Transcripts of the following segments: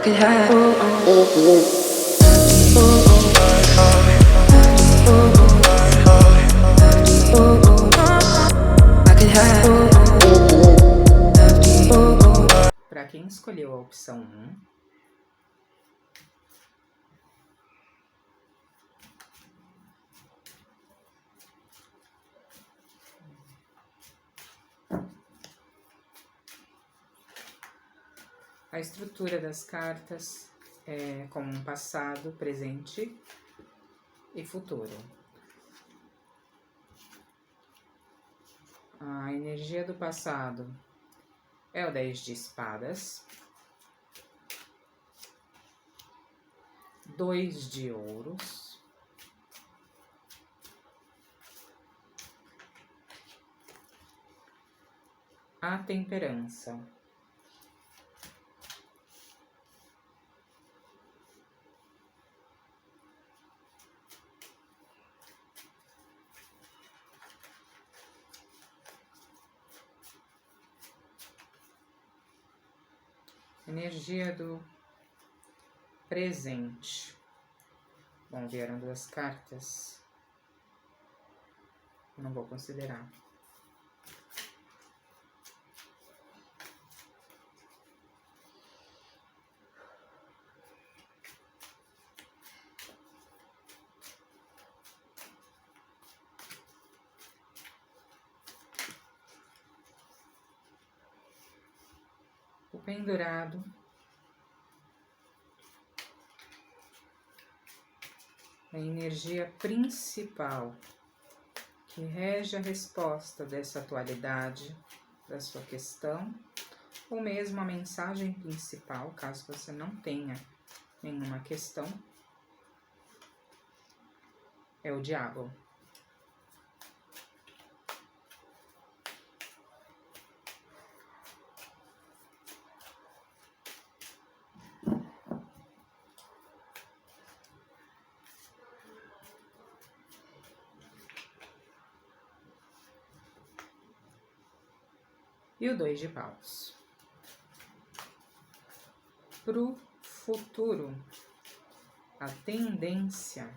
could have. I could have. Para quem escolheu a opção 1, a estrutura das cartas é como um passado, presente e futuro. A energia do passado é o 10 de espadas, 2 de ouros, a temperança. Energia do presente. Bom, vieram 2 cartas. Não vou considerar. O pendurado. A energia principal que rege a resposta dessa atualidade da sua questão, ou mesmo a mensagem principal, caso você não tenha nenhuma questão, é o diabo. E o 2 de paus. Pro futuro, a tendência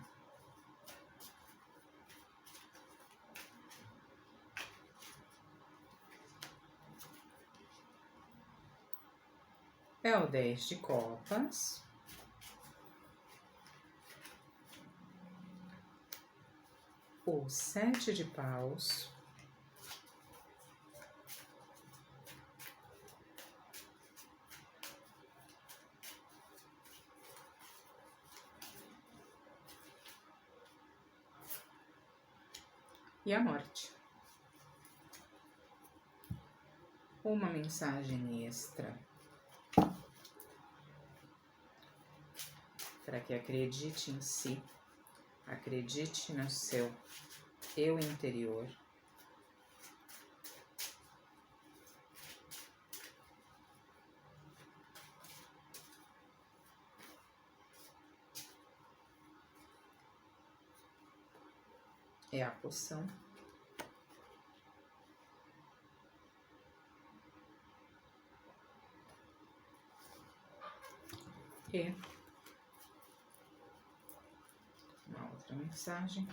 é o 10 de copas, o 7 de paus, e a morte. Uma mensagem extra para que acredite em si, acredite no seu eu interior. É a poção. E uma outra mensagem.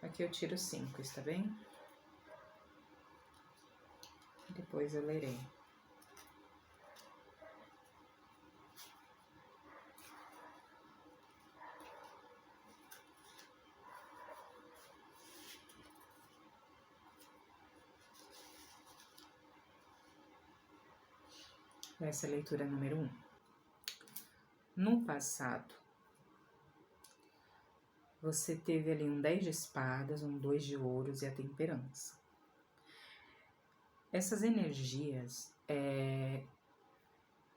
Aqui eu tiro 5, está bem? Depois eu lerei. Essa é a leitura número 1. No passado, você teve ali um 10 de espadas, um 2 de ouros e a temperança. Essas energias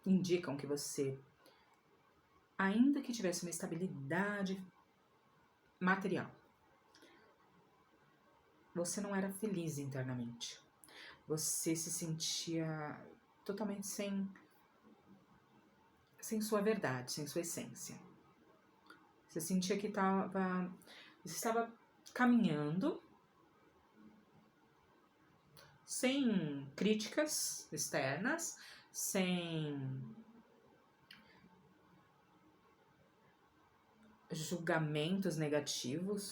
indicam que você, ainda que tivesse uma estabilidade material, você não era feliz internamente. Você se sentia totalmente sem sua verdade, sem sua essência. Você sentia que você estava caminhando sem críticas externas, sem julgamentos negativos,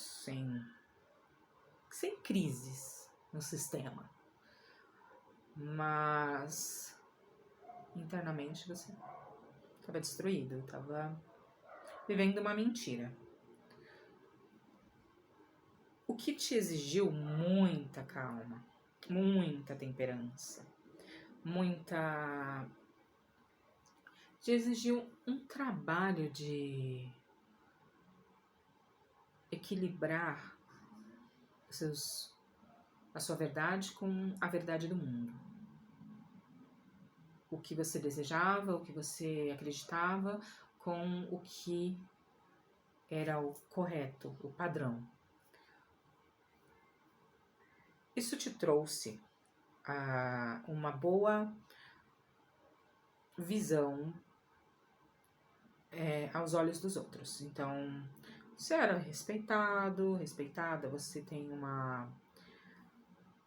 sem crises no sistema. Mas internamente você estava destruído, estava vivendo uma mentira. O que te exigiu muita calma, muita temperança, te exigiu um trabalho de equilibrar a sua verdade com a verdade do mundo. O que você desejava, o que você acreditava, com o que era o correto, o padrão. Isso te trouxe uma boa visão aos olhos dos outros. Então, você era respeitada, você tem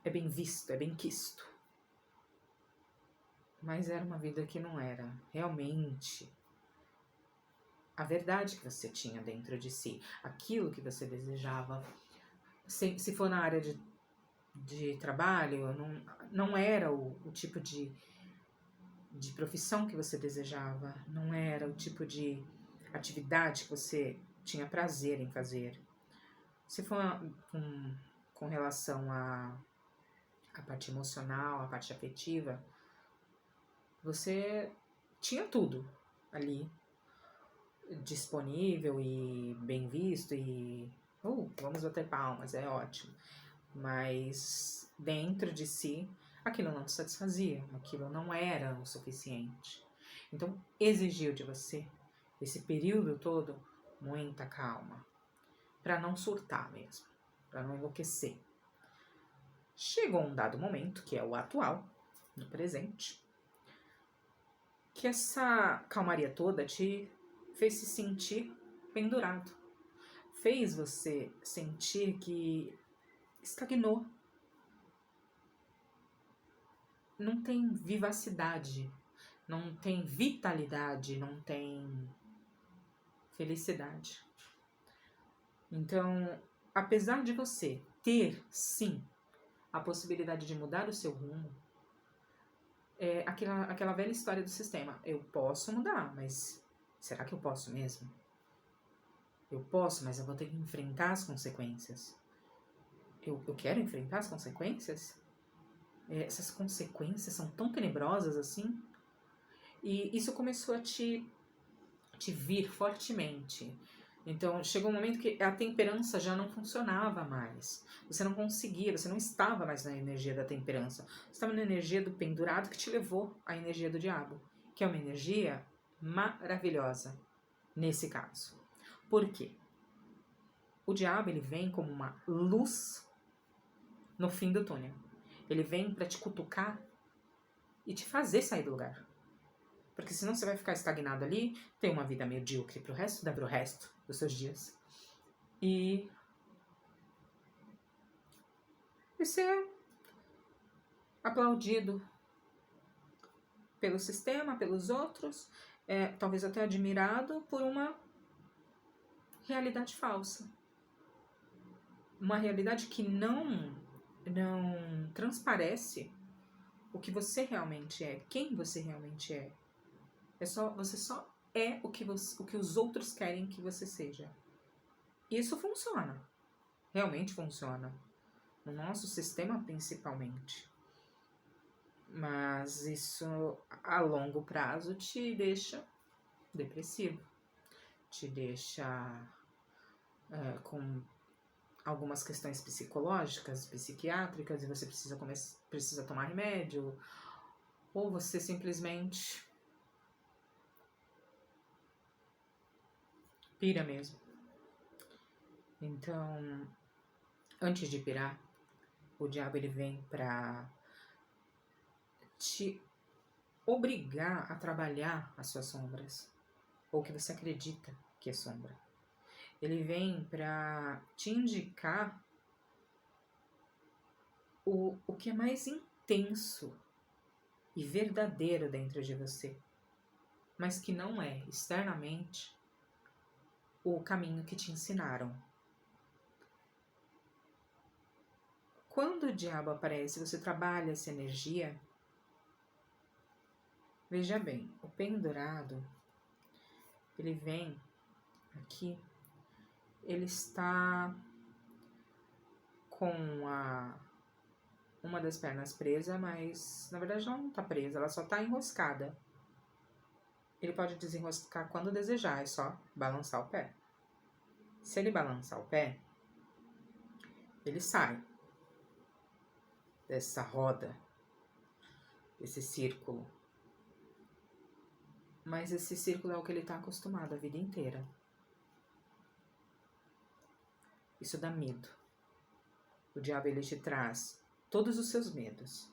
é bem visto, é bem quisto. Mas era uma vida que não era realmente a verdade que você tinha dentro de si, aquilo que você desejava. Se for na área de trabalho, não era o tipo de profissão que você desejava, não era o tipo de atividade que você tinha prazer em fazer. Se for com relação à parte emocional, à parte afetiva, você tinha tudo ali disponível e bem visto e vamos bater palmas, é ótimo. Mas dentro de si, aquilo não te satisfazia, aquilo não era o suficiente. Então, exigiu de você, esse período todo, muita calma, para não surtar mesmo, para não enlouquecer. Chegou um dado momento, que é o atual, no presente, que essa calmaria toda te fez se sentir pendurado. Fez você sentir que estagnou. Não tem vivacidade, não tem vitalidade, não tem felicidade. Então, apesar de você ter, sim, a possibilidade de mudar o seu rumo, é aquela velha história do sistema. Eu posso mudar, mas será que eu posso mesmo? Eu posso, mas eu vou ter que enfrentar as consequências. Eu quero enfrentar as consequências? Essas consequências são tão tenebrosas assim? E isso começou a te vir fortemente. Então, chegou um momento que a temperança já não funcionava mais. Você não conseguia, você não estava mais na energia da temperança. Você estava na energia do pendurado que te levou à energia do diabo, que é uma energia maravilhosa nesse caso. Por quê? O diabo, ele vem como uma luz no fim do túnel. Ele vem para te cutucar e te fazer sair do lugar. Porque senão você vai ficar estagnado ali, ter uma vida medíocre pro resto dos seus dias. E ser aplaudido pelo sistema, pelos outros, talvez até admirado por uma realidade falsa. Uma realidade que não transparece o que você realmente é, quem você realmente é. Você só é o que os outros querem que você seja. E isso funciona. Realmente funciona. No nosso sistema, principalmente. Mas isso, a longo prazo, te deixa depressivo. Te deixa com algumas questões psicológicas, psiquiátricas, e você precisa tomar remédio. Ou você simplesmente pira mesmo. Então, antes de pirar, o diabo, ele vem para te obrigar a trabalhar as suas sombras, ou que você acredita que é sombra. Ele vem para te indicar o que é mais intenso e verdadeiro dentro de você, mas que não é externamente o caminho que te ensinaram. Quando o diabo aparece, você trabalha essa energia. Veja bem, o pendurado, ele vem aqui, ele está com uma das pernas presa, mas na verdade não está presa, ela só está enroscada. Ele pode desenroscar quando desejar, é só balançar o pé. Se ele balançar o pé, ele sai dessa roda, desse círculo. Mas esse círculo é o que ele está acostumado a vida inteira. Isso dá medo. O diabo, ele te traz todos os seus medos.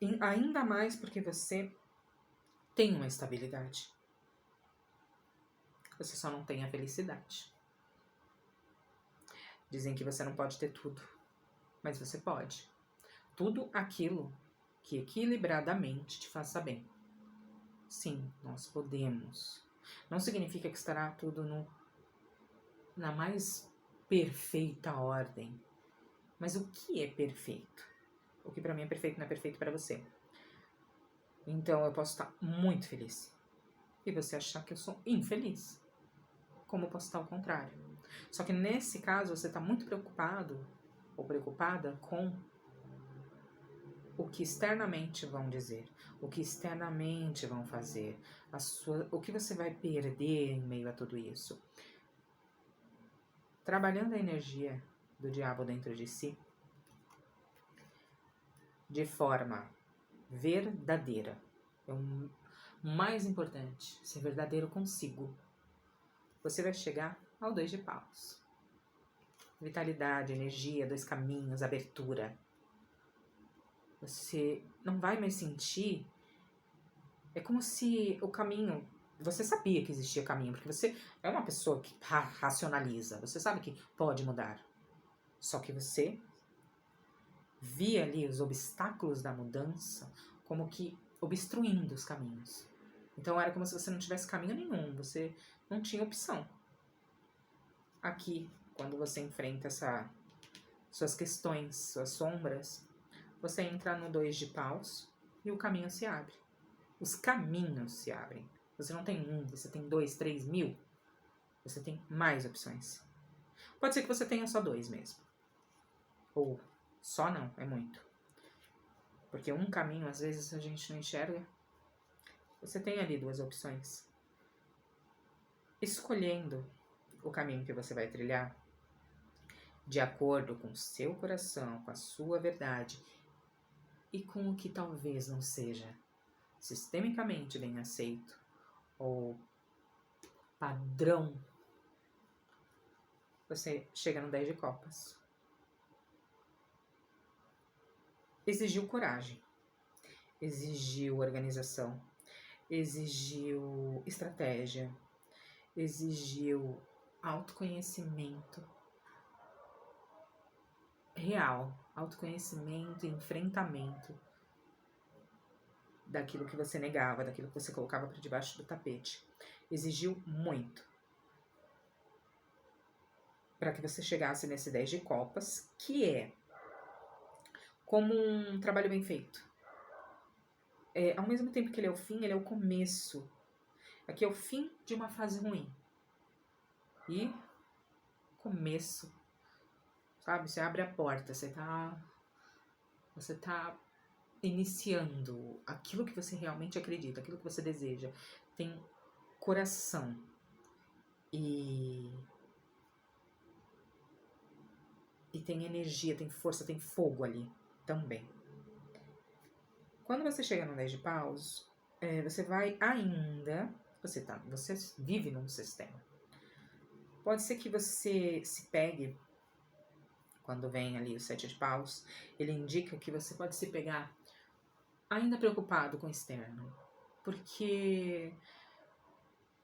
E ainda mais porque você tem uma estabilidade. Você só não tem a felicidade. Dizem que você não pode ter tudo, mas você pode. Tudo aquilo que equilibradamente te faça bem. Sim, nós podemos. Não significa que estará tudo na mais perfeita ordem. Mas o que é perfeito? O que para mim é perfeito não é perfeito para você. Então eu posso estar muito feliz e você achar que eu sou infeliz. Como eu posso estar ao contrário. Só que nesse caso você está muito preocupado ou preocupada com o que externamente vão dizer, o que externamente vão fazer, o que você vai perder em meio a tudo isso. Trabalhando a energia do diabo dentro de si, de forma verdadeira. É o mais importante, ser verdadeiro consigo. Você vai chegar ao 2 de paus. Vitalidade, energia, 2 caminhos, abertura. Você não vai mais sentir. É como se o caminho. Você sabia que existia caminho, porque você é uma pessoa que racionaliza. Você sabe que pode mudar. Só que você via ali os obstáculos da mudança como que obstruindo os caminhos. Então era como se você não tivesse caminho nenhum, você não tinha opção. Aqui, quando você enfrenta suas questões, suas sombras, você entra no 2 de paus e o caminho se abre. Os caminhos se abrem. Você não tem um, você tem 2, 3 mil. Você tem mais opções. Pode ser que você tenha só 2 mesmo. Ou só não, é muito. Porque um caminho, às vezes, a gente não enxerga. Você tem ali 2 opções. Escolhendo o caminho que você vai trilhar, de acordo com o seu coração, com a sua verdade, e com o que talvez não seja sistemicamente bem aceito, ou padrão, você chega no 10 de copas. Exigiu coragem, exigiu organização, exigiu estratégia, exigiu autoconhecimento real, autoconhecimento e enfrentamento daquilo que você negava, daquilo que você colocava por debaixo do tapete. Exigiu muito para que você chegasse nesse 10 de copas, que é como um trabalho bem feito. Ao mesmo tempo que ele é o fim, ele é o começo. Aqui é o fim de uma fase ruim. E começo, sabe? Você abre a porta, você tá iniciando aquilo que você realmente acredita, aquilo que você deseja. Tem coração e tem energia, tem força, tem fogo ali também. Quando você chega no 10 de paus, você vai ainda... Você vive num sistema. Pode ser que você se pegue, quando vem ali o 7 de paus, ele indica que você pode se pegar ainda preocupado com o externo. Porque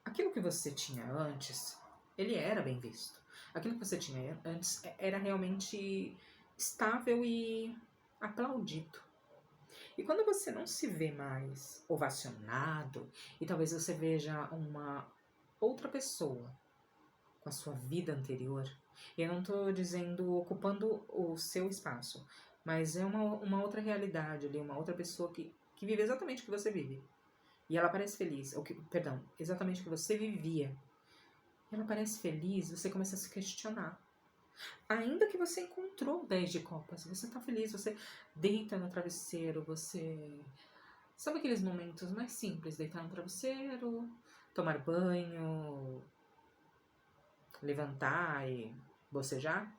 aquilo que você tinha antes, ele era bem visto. Aquilo que você tinha antes era realmente estável e aplaudido. E quando você não se vê mais ovacionado, e talvez você veja uma outra pessoa com a sua vida anterior, e eu não estou dizendo ocupando o seu espaço, mas é uma outra realidade ali, uma outra pessoa que vive exatamente o que você vive. E ela parece feliz, exatamente o que você vivia. E ela parece feliz, você começa a se questionar. Ainda que você encontrou 10 de copas, você tá feliz, você deita no travesseiro, você... Sabe aqueles momentos mais simples? Deitar no travesseiro, tomar banho, levantar e bocejar?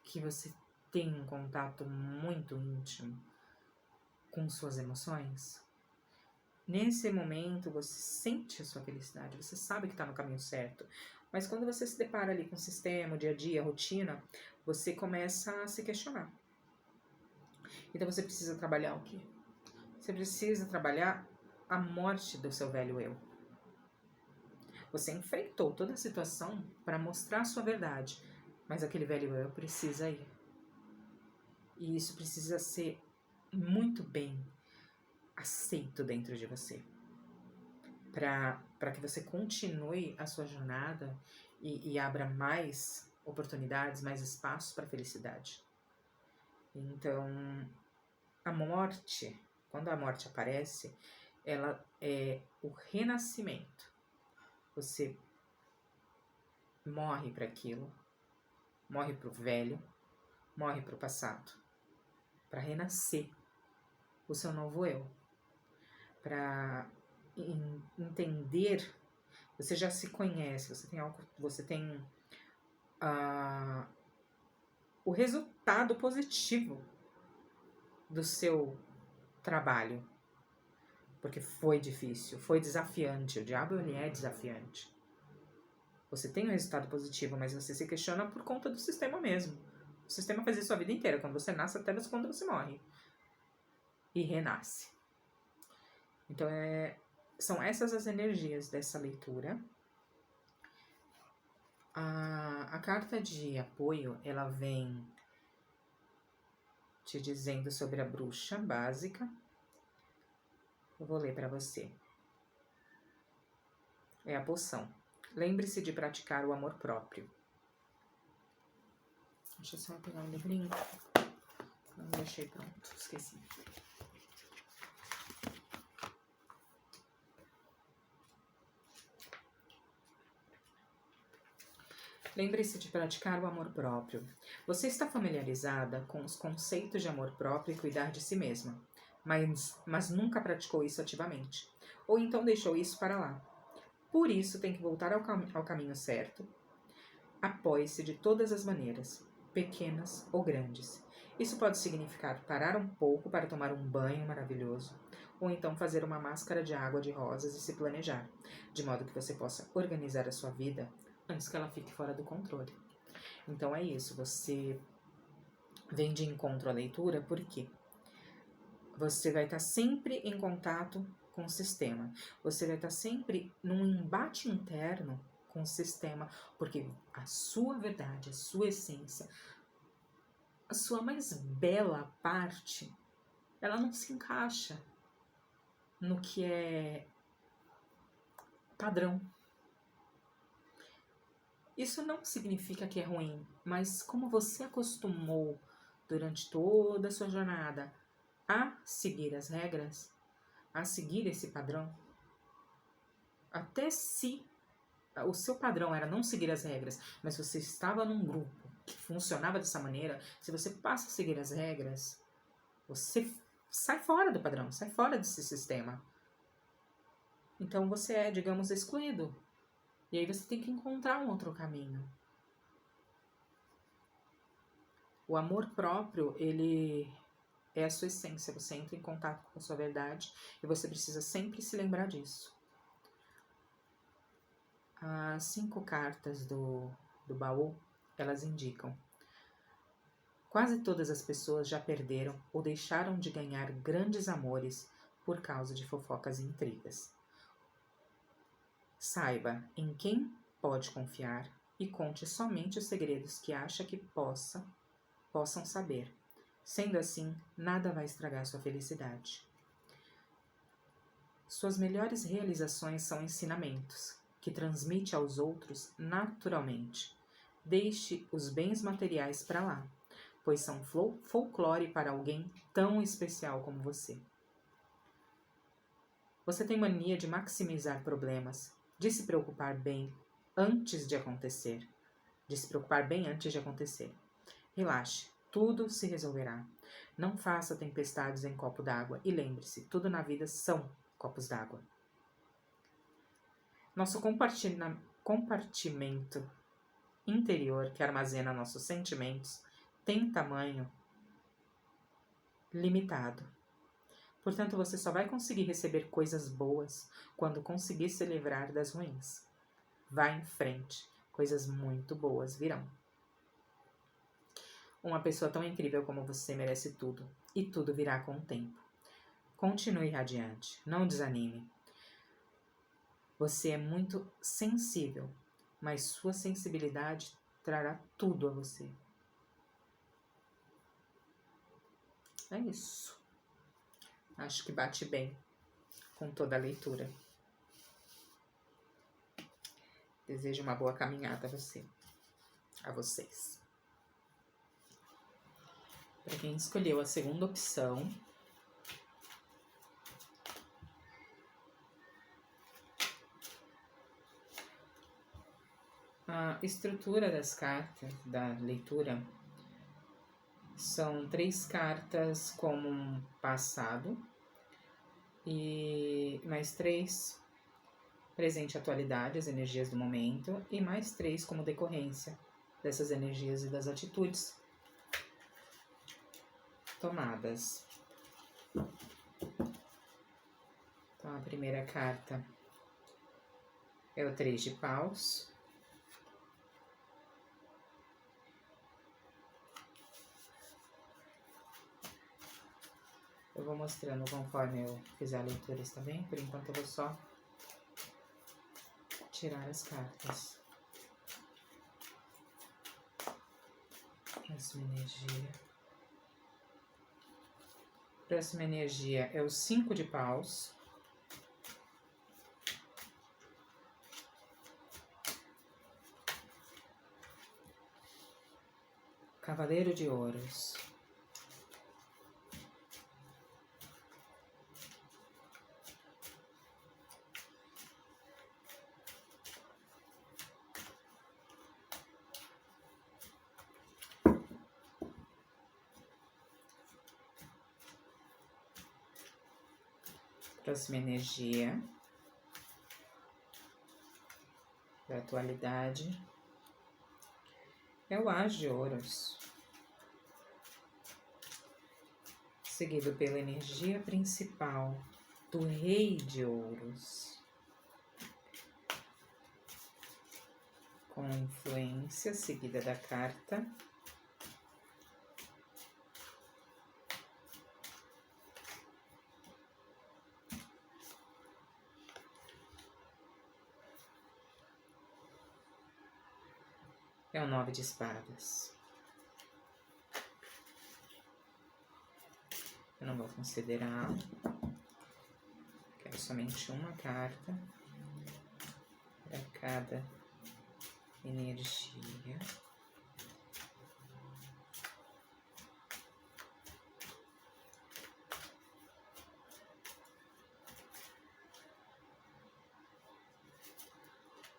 Que você tem um contato muito íntimo com suas emoções? Nesse momento você sente a sua felicidade, você sabe que está no caminho certo. Mas quando você se depara ali com o sistema, o dia a dia, a rotina, você começa a se questionar. Então você precisa trabalhar o quê? Você precisa trabalhar a morte do seu velho eu. Você enfrentou toda a situação para mostrar a sua verdade, mas aquele velho eu precisa ir. E isso precisa ser muito bem aceito dentro de você. Para que você continue a sua jornada e abra mais oportunidades, mais espaços para a felicidade. Então, a morte, quando a morte aparece, ela é o renascimento. Você morre para aquilo, morre para o velho, morre para o passado, para renascer o seu novo eu, para entender. Você já se conhece, você tem o resultado positivo do seu trabalho, porque foi difícil, foi desafiante. O diabo, ele é desafiante. Você tem um resultado positivo, mas você se questiona por conta do sistema mesmo. O sistema faz isso a vida inteira, quando você nasce até quando você morre. E renasce. Então, são essas as energias dessa leitura. A carta de apoio, ela vem te dizendo sobre a bruxa básica. Eu vou ler para você. É a poção. Lembre-se de praticar o amor próprio. Deixa eu só pegar um livrinho. Não deixei pronto, esqueci. Lembre-se de praticar o amor próprio. Você está familiarizada com os conceitos de amor próprio e cuidar de si mesma, mas nunca praticou isso ativamente. Ou então deixou isso para lá. Por isso tem que voltar ao caminho certo. Apoie-se de todas as maneiras, pequenas ou grandes. Isso pode significar parar um pouco para tomar um banho maravilhoso, ou então fazer uma máscara de água de rosas e se planejar, de modo que você possa organizar a sua vida antes que ela fique fora do controle. Então é isso, você vem de encontro à leitura porque você vai estar sempre em contato com o sistema. Você vai estar sempre num embate interno com o sistema, porque a sua verdade, a sua essência, a sua mais bela parte, ela não se encaixa no que é padrão. Isso não significa que é ruim, mas como você acostumou durante toda a sua jornada a seguir as regras, a seguir esse padrão, até se o seu padrão era não seguir as regras, mas você estava num grupo que funcionava dessa maneira, se você passa a seguir as regras, você sai fora do padrão, sai fora desse sistema. Então você é, digamos, excluído. E aí você tem que encontrar um outro caminho. O amor próprio, ele é a sua essência. Você entra em contato com a sua verdade e você precisa sempre se lembrar disso. As 5 cartas do baú, elas indicam: quase todas as pessoas já perderam ou deixaram de ganhar grandes amores por causa de fofocas e intrigas. Saiba em quem pode confiar e conte somente os segredos que acha que possam saber. Sendo assim, nada vai estragar sua felicidade. Suas melhores realizações são ensinamentos, que transmite aos outros naturalmente. Deixe os bens materiais para lá, pois são folclore para alguém tão especial como você. Você tem mania de maximizar problemas, de se preocupar bem antes de acontecer. Relaxe, tudo se resolverá. Não faça tempestades em copo d'água e lembre-se, tudo na vida são copos d'água. Nosso compartimento interior, que armazena nossos sentimentos, tem tamanho limitado. Portanto, você só vai conseguir receber coisas boas quando conseguir se livrar das ruins. Vá em frente, coisas muito boas virão. Uma pessoa tão incrível como você merece tudo, e tudo virá com o tempo. Continue radiante, não desanime. Você é muito sensível, mas sua sensibilidade trará tudo a você. É isso. Acho que bate bem com toda a leitura. Desejo uma boa caminhada a vocês. Para quem escolheu a segunda opção, a estrutura das cartas da leitura são 3 cartas como um passado e mais 3 presente e atualidade, as energias do momento, e mais 3 como decorrência dessas energias e das atitudes tomadas. Então, a primeira carta é o 3 de paus. Eu vou mostrando conforme eu fizer a leitura também. Por enquanto eu vou só tirar as cartas. Próxima energia é o 5 de paus. Cavaleiro de ouros. Próxima energia da atualidade é o As de ouros, seguido pela energia principal do Rei de ouros, com influência seguida da carta é o 9 de espadas. Eu não vou considerar, quero somente uma carta para cada energia.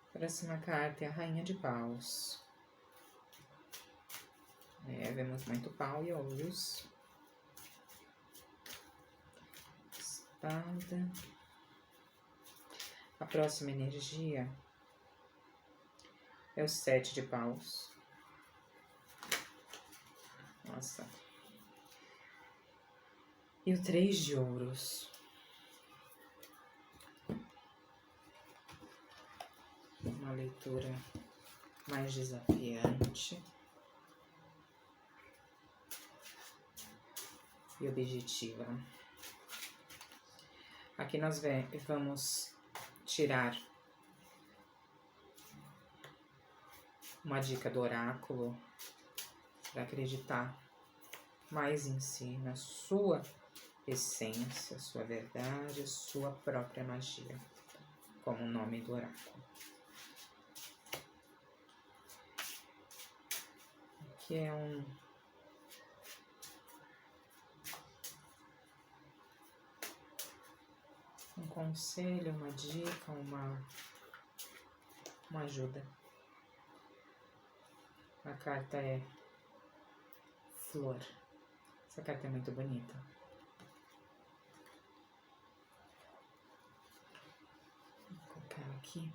A próxima carta é a Rainha de Paus. Vemos muito pau e ouros. Espada. A próxima energia é o 7 de paus. Nossa. E o 3 de ouros. Uma leitura mais desafiante e objetiva. Aqui nós vamos tirar uma dica do oráculo para acreditar mais em si, na sua essência, sua verdade, sua própria magia, como o nome do oráculo. Aqui é um conselho, uma dica, uma ajuda. A carta é flor. Essa carta é muito bonita. Vou colocar ela aqui.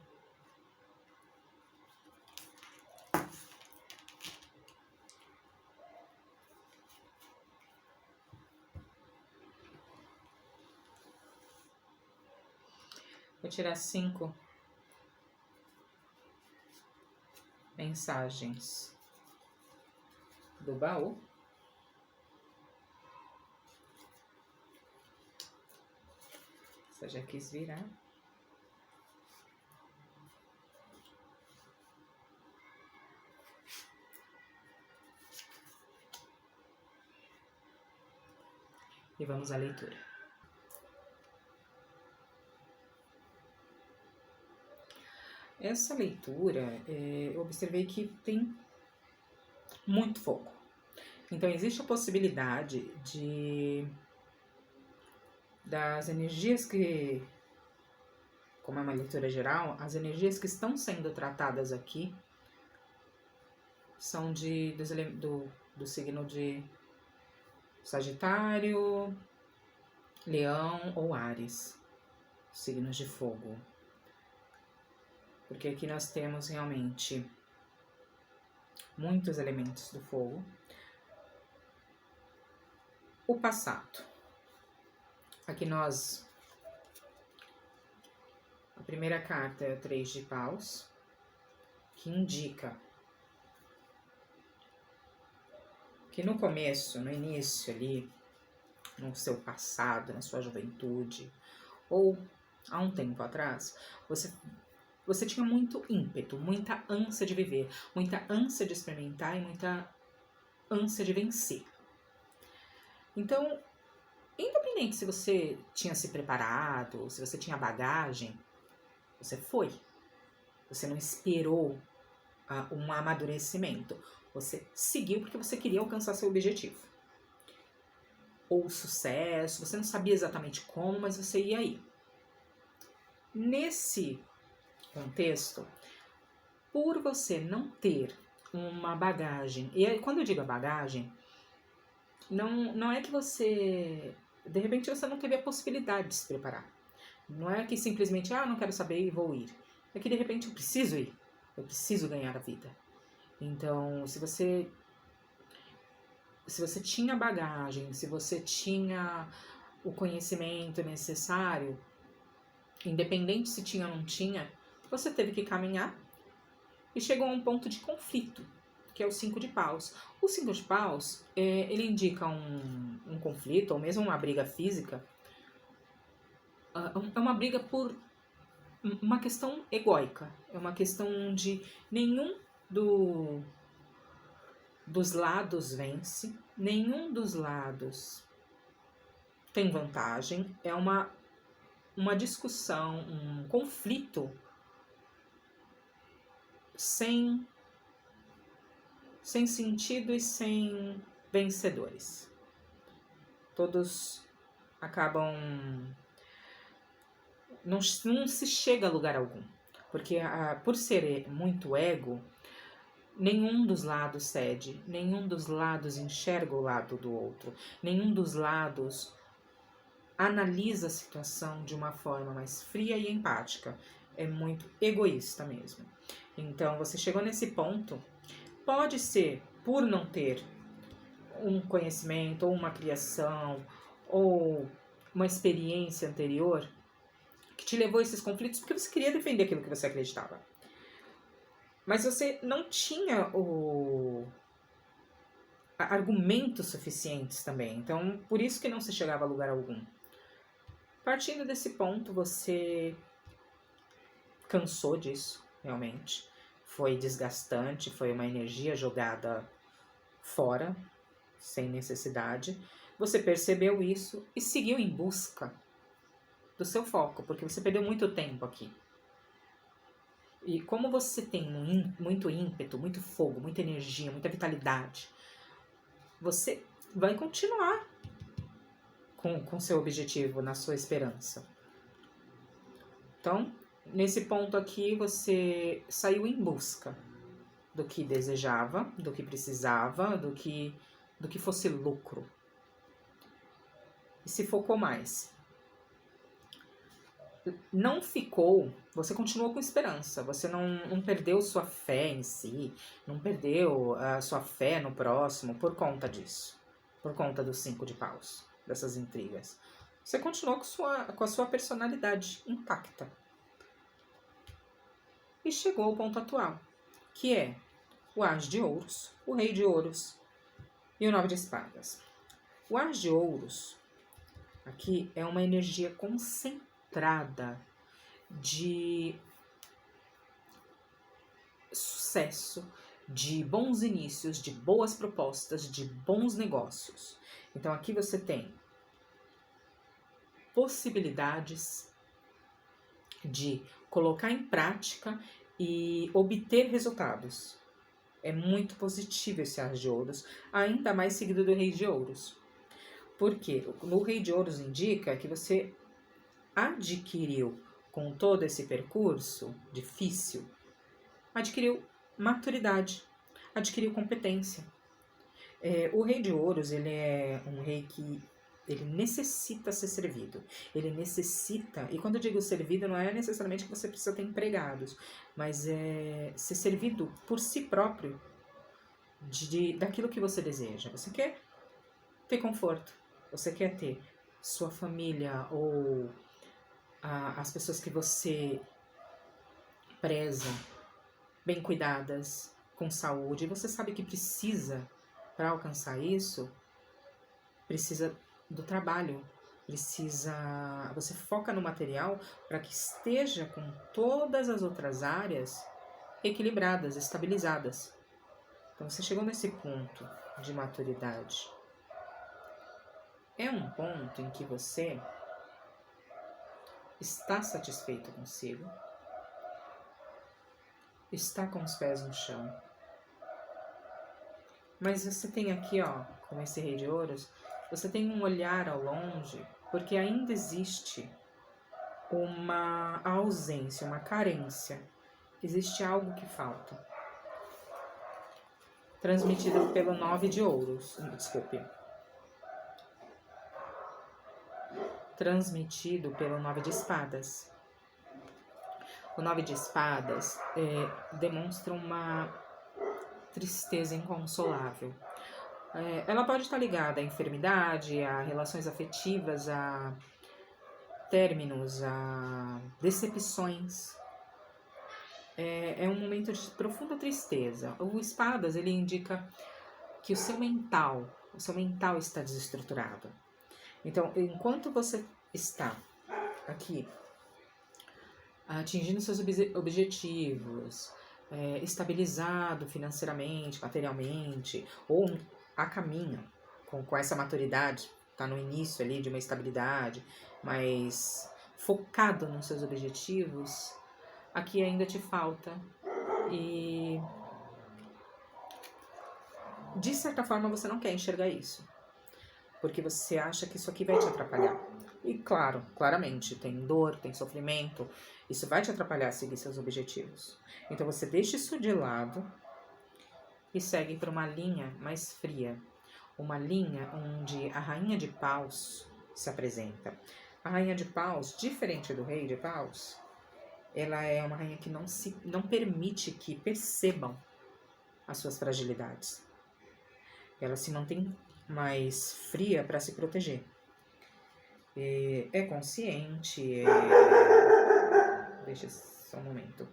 Vou tirar 5 mensagens do baú. Você já quis virar. E vamos à leitura. Essa leitura, eu observei que tem muito fogo. Então, existe a possibilidade das energias que, como é uma leitura geral, as energias que estão sendo tratadas aqui são do signo de Sagitário, Leão ou Áries, signos de fogo. Porque aqui nós temos realmente muitos elementos do fogo. O passado. Aqui a primeira carta é o 3 de paus, que indica que no começo, no início ali, no seu passado, na sua juventude, ou há um tempo atrás, você tinha muito ímpeto, muita ânsia de viver, muita ânsia de experimentar e muita ânsia de vencer. Então, independente se você tinha se preparado, se você tinha bagagem, você foi. Você não esperou um amadurecimento. Você seguiu porque você queria alcançar seu objetivo. Ou sucesso, você não sabia exatamente como, mas você ia aí. Nesse contexto, por você não ter uma bagagem, e aí, quando eu digo a bagagem, não é que você, de repente você não teve a possibilidade de se preparar. Não é que simplesmente, não quero saber e vou ir. É que de repente eu preciso ir, eu preciso ganhar a vida. Então, se você tinha bagagem, se você tinha o conhecimento necessário, independente se tinha ou não tinha, você teve que caminhar e chegou a um ponto de conflito, que é o 5 de paus. O 5 de paus, ele indica um conflito, ou mesmo uma briga física. É uma briga por uma questão egóica, é uma questão de nenhum dos lados vence, nenhum dos lados tem vantagem, é uma discussão, um conflito sem sentido e sem vencedores. Todos acabam... Não se chega a lugar algum, porque por ser muito ego, nenhum dos lados cede, nenhum dos lados enxerga o lado do outro, nenhum dos lados analisa a situação de uma forma mais fria e empática. É muito egoísta mesmo. Então, você chegou nesse ponto, pode ser por não ter um conhecimento, ou uma criação, ou uma experiência anterior, que te levou a esses conflitos porque você queria defender aquilo que você acreditava. Mas você não tinha argumentos suficientes também. Então, por isso que não se chegava a lugar algum. Partindo desse ponto, você cansou disso, realmente. Foi desgastante, foi uma energia jogada fora. sem necessidade. Você percebeu isso e seguiu em busca do seu foco, porque você perdeu muito tempo aqui. E como você tem muito ímpeto, muito fogo, muita energia, muita vitalidade, você vai continuar com seu objetivo, na sua esperança. Então, nesse ponto aqui, você saiu em busca do que desejava, do que precisava, do que fosse lucro. E se focou mais. Não ficou, você continuou com esperança, você não perdeu sua fé em si, não perdeu a sua fé no próximo por conta disso, por conta dos 5 de paus, dessas intrigas. Você continuou com a sua personalidade intacta. E chegou ao ponto atual, que é o As de Ouros, o Rei de Ouros e o 9 de Espadas. O As de Ouros, aqui, é uma energia concentrada de sucesso, de bons inícios, de boas propostas, de bons negócios. Então aqui você tem possibilidades de colocar em prática e obter resultados. É muito positivo esse As de Ouros, ainda mais seguido do Rei de Ouros. Porque o Rei de Ouros indica que você adquiriu, com todo esse percurso difícil, adquiriu maturidade, adquiriu competência. O Rei de Ouros, ele é um rei que ele necessita ser servido. Ele necessita, e quando eu digo servido, não é necessariamente que você precisa ter empregados, mas é ser servido por si próprio daquilo que você deseja. Você quer ter conforto, você quer ter sua família ou as pessoas que você preza bem cuidadas, com saúde, e você sabe que precisa, para alcançar isso, precisa do trabalho, você foca no material para que esteja com todas as outras áreas equilibradas, estabilizadas. Então você chegou nesse ponto de maturidade. É um ponto em que você está satisfeito consigo, está com os pés no chão. Mas você tem aqui, ó, com esse Rei de Ouros, você tem um olhar ao longe, porque ainda existe uma ausência, uma carência. Existe algo que falta. Transmitido pelo 9 de Ouros, desculpe. Transmitido pelo 9 de Espadas. O 9 de Espadas demonstra uma tristeza inconsolável. Ela pode estar ligada à enfermidade, a relações afetivas, a términos, a decepções. É um momento de profunda tristeza. O Espadas, ele indica que o seu mental está desestruturado. Então, enquanto você está aqui atingindo seus objetivos, estabilizado financeiramente, materialmente, ou a caminho com essa maturidade, está no início ali de uma estabilidade, mas focado nos seus objetivos, aqui ainda te falta e de certa forma você não quer enxergar isso, porque você acha que isso aqui vai te atrapalhar. E claro, claramente, tem dor, tem sofrimento, isso vai te atrapalhar a seguir seus objetivos. Então você deixa isso de lado e segue para uma linha mais fria, uma linha onde a Rainha de Paus se apresenta. A Rainha de Paus, diferente do Rei de Paus, ela é uma rainha que não permite que percebam as suas fragilidades. Ela se mantém mais fria para se proteger. É consciente, Deixa só um momento,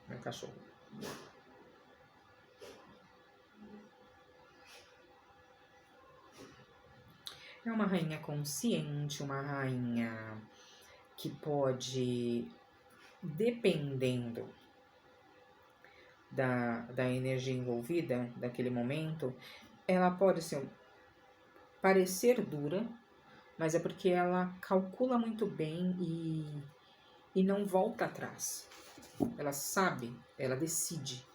meu cachorro. É uma rainha consciente, uma rainha que pode, dependendo da energia envolvida daquele momento, ela pode ser parecer dura, mas é porque ela calcula muito bem e não volta atrás. Ela sabe, ela decide.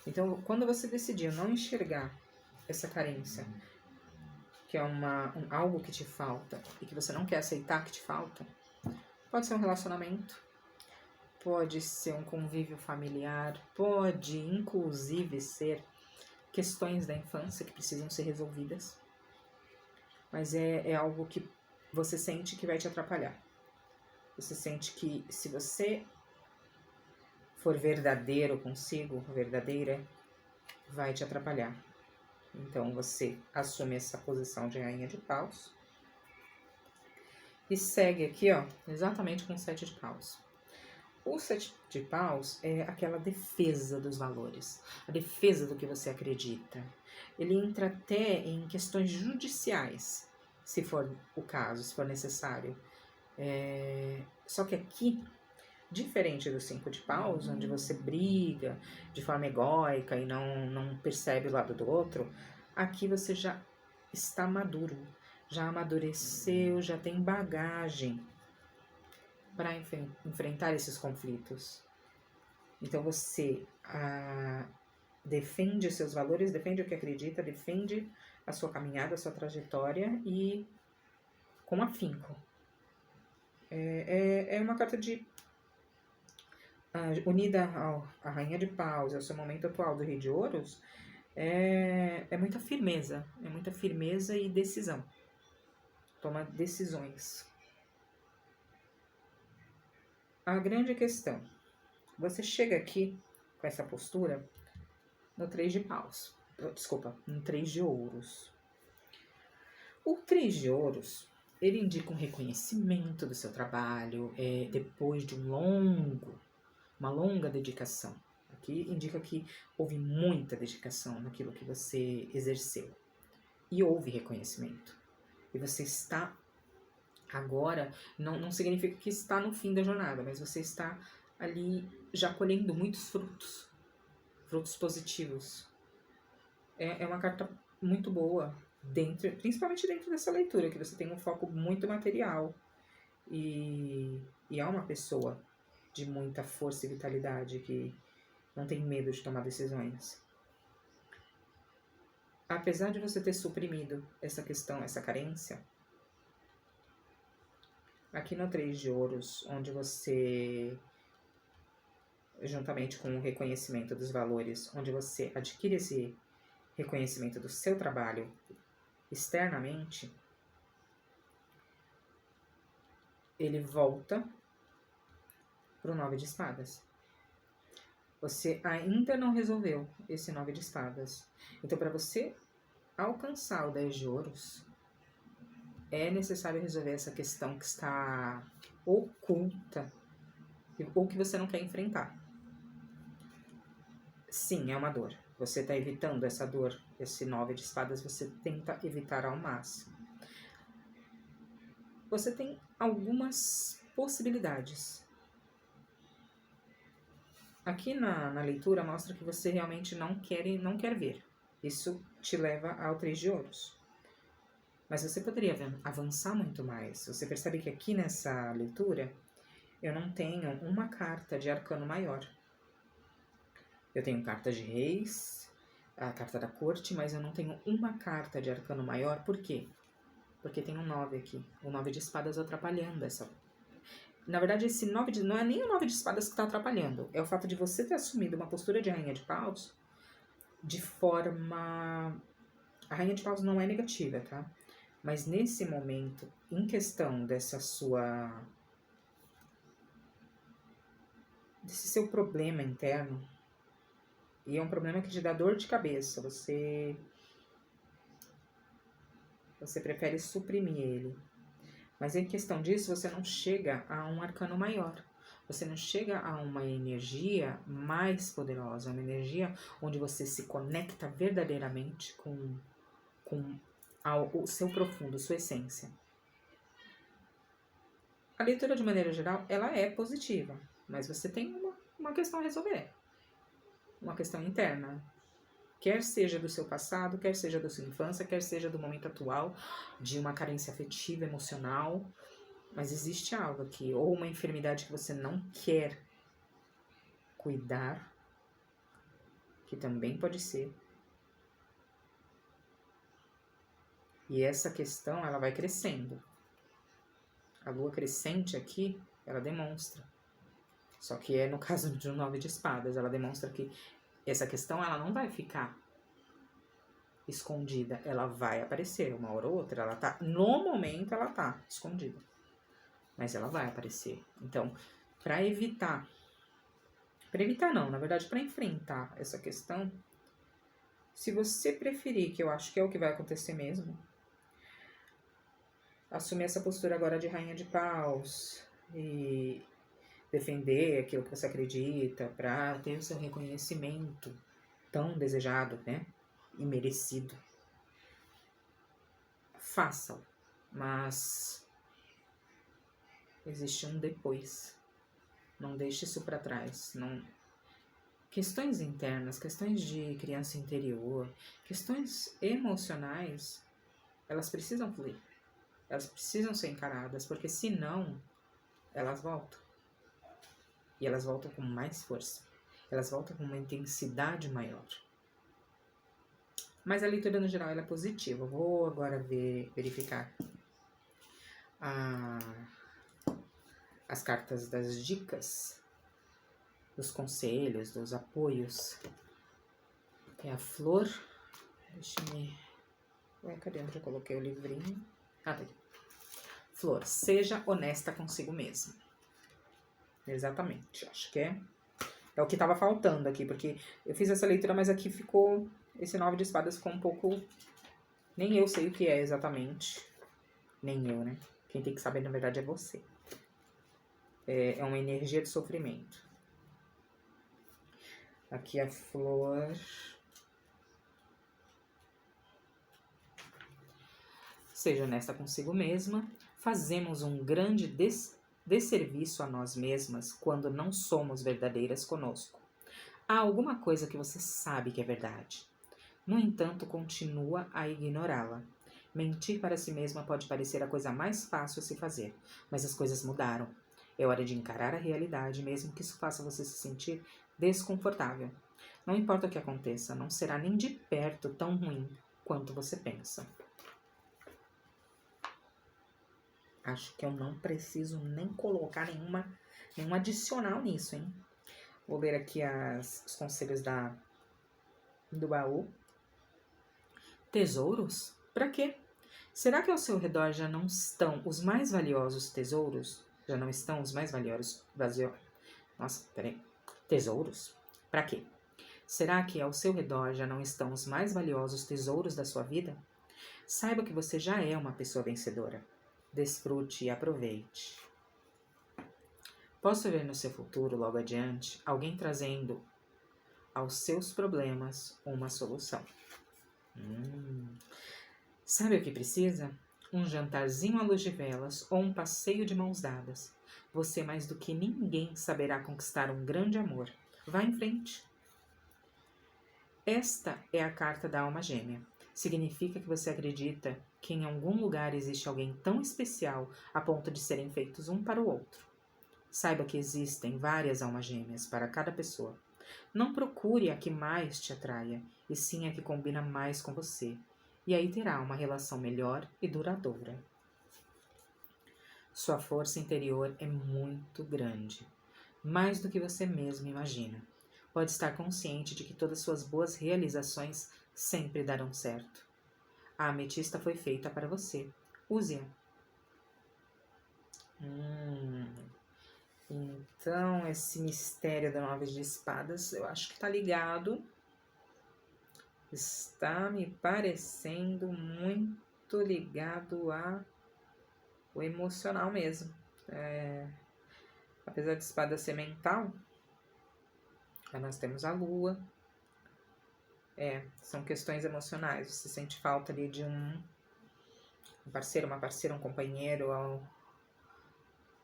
Então, quando você decidir não enxergar essa carência, que é algo que te falta e que você não quer aceitar que te falta, pode ser um relacionamento, pode ser um convívio familiar, pode inclusive ser questões da infância que precisam ser resolvidas, mas é algo que você sente que vai te atrapalhar. Você sente que se você for verdadeiro consigo, verdadeira, vai te atrapalhar. Então você assume essa posição de rainha de paus e segue aqui, ó, exatamente com o 7 de paus. O 7 de paus é aquela defesa dos valores, a defesa do que você acredita. Ele entra até em questões judiciais, se for o caso, se for necessário. Só que aqui, diferente do 5 de paus, onde você briga de forma egóica e não percebe o lado do outro, aqui você já está maduro, já amadureceu, já tem bagagem para enfrentar esses conflitos. Então você defende seus valores, defende o que acredita, defende a sua caminhada, a sua trajetória e com afinco. É uma carta de unida à Rainha de Paus, ao seu momento atual do Rei de Ouros, é muita firmeza e decisão. Toma decisões. A grande questão, você chega aqui com essa postura no 3 de paus, no 3 de ouros. O 3 de ouros, ele indica um reconhecimento do seu trabalho, depois de uma longa dedicação. Aqui indica que houve muita dedicação naquilo que você exerceu. E houve reconhecimento. E você está agora, não significa que está no fim da jornada, mas você está ali já colhendo muitos frutos positivos. É uma carta muito boa, principalmente dentro dessa leitura, que você tem um foco muito material e é uma pessoa de muita força e vitalidade que não tem medo de tomar decisões. Apesar de você ter suprimido essa questão, essa carência, aqui no 3 de ouros, onde você, juntamente com o reconhecimento dos valores, onde você adquire esse reconhecimento do seu trabalho externamente, ele volta para o 9 de espadas. Você ainda não resolveu esse 9 de espadas. Então, para você alcançar o 10 de ouros, é necessário resolver essa questão que está oculta ou que você não quer enfrentar. Sim, é uma dor. Você está evitando essa dor, esse 9 de espadas, você tenta evitar ao máximo. Você tem algumas possibilidades. Aqui na leitura mostra que você realmente não quer ver. Isso te leva ao 3 de ouros. Mas você poderia avançar muito mais. Você percebe que aqui nessa leitura eu não tenho uma carta de arcano maior. Eu tenho carta de reis, a carta da corte, mas eu não tenho uma carta de arcano maior. Por quê? Porque tem um 9 aqui. O 9 de espadas atrapalhando essa. Na verdade, esse 9 não é nem o 9 de espadas que está atrapalhando. É o fato de você ter assumido uma postura de rainha de paus de forma... A rainha de paus não é negativa, tá? Mas nesse momento, em questão desse seu problema interno, e é um problema que te dá dor de cabeça, você prefere suprimir ele. Mas em questão disso, você não chega a um arcano maior. Você não chega a uma energia mais poderosa, uma energia onde você se conecta verdadeiramente com o seu profundo, sua essência. A leitura, de maneira geral, ela é positiva, mas você tem uma questão a resolver. Uma questão interna. Quer seja do seu passado, quer seja da sua infância, quer seja do momento atual, de uma carência afetiva, emocional. Mas existe algo aqui, ou uma enfermidade que você não quer cuidar, que também pode ser. E essa questão, ela vai crescendo. A lua crescente aqui, ela demonstra. Só que no caso de um 9 de espadas, ela demonstra que essa questão, ela não vai ficar escondida. Ela vai aparecer uma hora ou outra. Ela tá, no momento, ela tá escondida. Mas ela vai aparecer. Então, para evitar não, na verdade, para enfrentar essa questão, se você preferir, que eu acho que é o que vai acontecer mesmo, assumir essa postura agora de rainha de paus e defender aquilo que você acredita para ter o seu reconhecimento tão desejado, né? E merecido. Façam, mas existe um depois. Não deixe isso para trás. Não. Questões internas, questões de criança interior, questões emocionais, elas precisam fluir. Elas precisam ser encaradas, porque senão elas voltam. E elas voltam com mais força. Elas voltam com uma intensidade maior. Mas a leitura no geral ela é positiva. Vou agora verificar as cartas das dicas, dos conselhos, dos apoios. É a flor. Deixa eu me... Ué, cadê onde eu coloquei o livrinho? Ah, tá aqui. Flor, seja honesta consigo mesmo. Exatamente, acho que é o que estava faltando aqui, porque eu fiz essa leitura, mas aqui ficou, esse 9 de espadas ficou um pouco, nem eu sei o que é exatamente, nem eu, né? Quem tem que saber, na verdade, é você. É uma energia de sofrimento. Aqui a flor... Seja honesta consigo mesma. Fazemos um grande desserviço a nós mesmas quando não somos verdadeiras conosco. Há alguma coisa que você sabe que é verdade. No entanto, continua a ignorá-la. Mentir para si mesma pode parecer a coisa mais fácil a se fazer, mas as coisas mudaram. É hora de encarar a realidade, mesmo que isso faça você se sentir desconfortável. Não importa o que aconteça, não será nem de perto tão ruim quanto você pensa. Acho que eu não preciso nem colocar nenhum adicional nisso, hein? Vou ler aqui os conselhos do baú. Tesouros? Para quê? Será que ao seu redor já não estão os mais valiosos tesouros? Já não estão os mais valiosos... Nossa, peraí. Tesouros? Para quê? Será que ao seu redor já não estão os mais valiosos tesouros da sua vida? Saiba que você já é uma pessoa vencedora. Desfrute e aproveite. Posso ver no seu futuro, logo adiante, alguém trazendo aos seus problemas uma solução. Sabe o que precisa? Um jantarzinho à luz de velas ou um passeio de mãos dadas. Você, mais do que ninguém, saberá conquistar um grande amor. Vá em frente. Esta é a carta da alma gêmea. Significa que você acredita que em algum lugar existe alguém tão especial a ponto de serem feitos um para o outro. Saiba que existem várias almas gêmeas para cada pessoa. Não procure a que mais te atraia, e sim a que combina mais com você. E aí terá uma relação melhor e duradoura. Sua força interior é muito grande, mais do que você mesmo imagina. Pode estar consciente de que todas suas boas realizações sempre darão certo. A ametista foi feita para você. Use-a. Então, esse mistério da 9 de espadas, eu acho que tá ligado. Está me parecendo muito ligado o emocional mesmo. Apesar de espada ser mental, nós temos a lua. São questões emocionais. Você sente falta ali de um parceiro, uma parceira, um companheiro,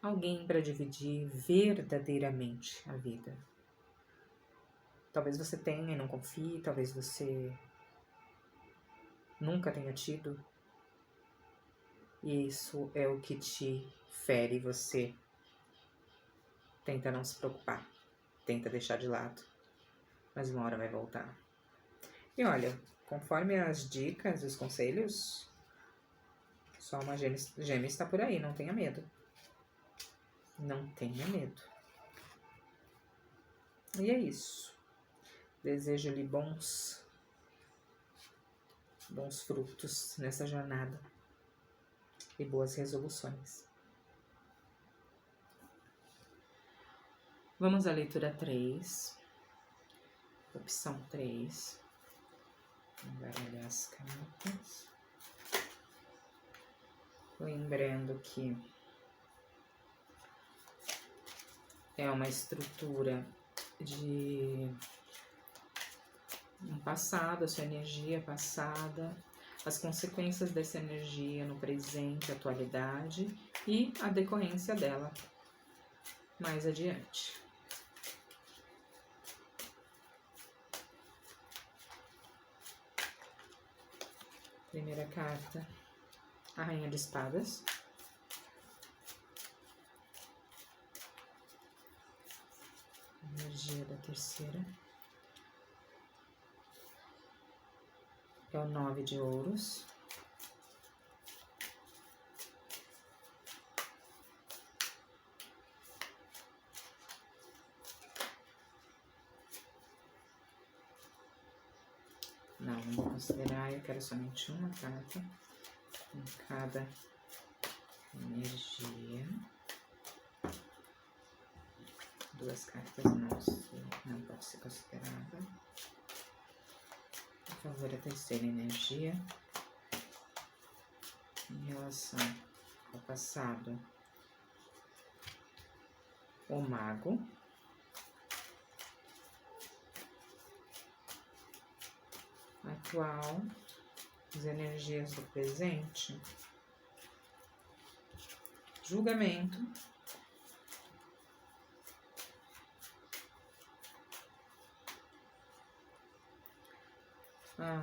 alguém para dividir verdadeiramente a vida. Talvez você tenha e não confie, talvez você nunca tenha tido. E isso é o que te fere, você tenta não se preocupar, tenta deixar de lado, mas uma hora vai voltar. E olha, conforme as dicas, os conselhos, só uma gêmea está por aí, não tenha medo. Não tenha medo. E é isso. Desejo-lhe bons frutos nessa jornada e boas resoluções. Vamos à leitura 3, opção 3. Vamos baralhar as cartas. Lembrando que é uma estrutura de um passado, a sua energia passada, as consequências dessa energia no presente, atualidade e a decorrência dela mais adiante. Primeira carta, a Rainha de Espadas. Energia da terceira. É o 9 de ouros. Não vou considerar, eu quero somente uma carta em cada energia. Duas cartas não pode ser considerada. Por favor, a terceira energia em relação ao passado. O Mago. Atual. As energias do presente. Julgamento.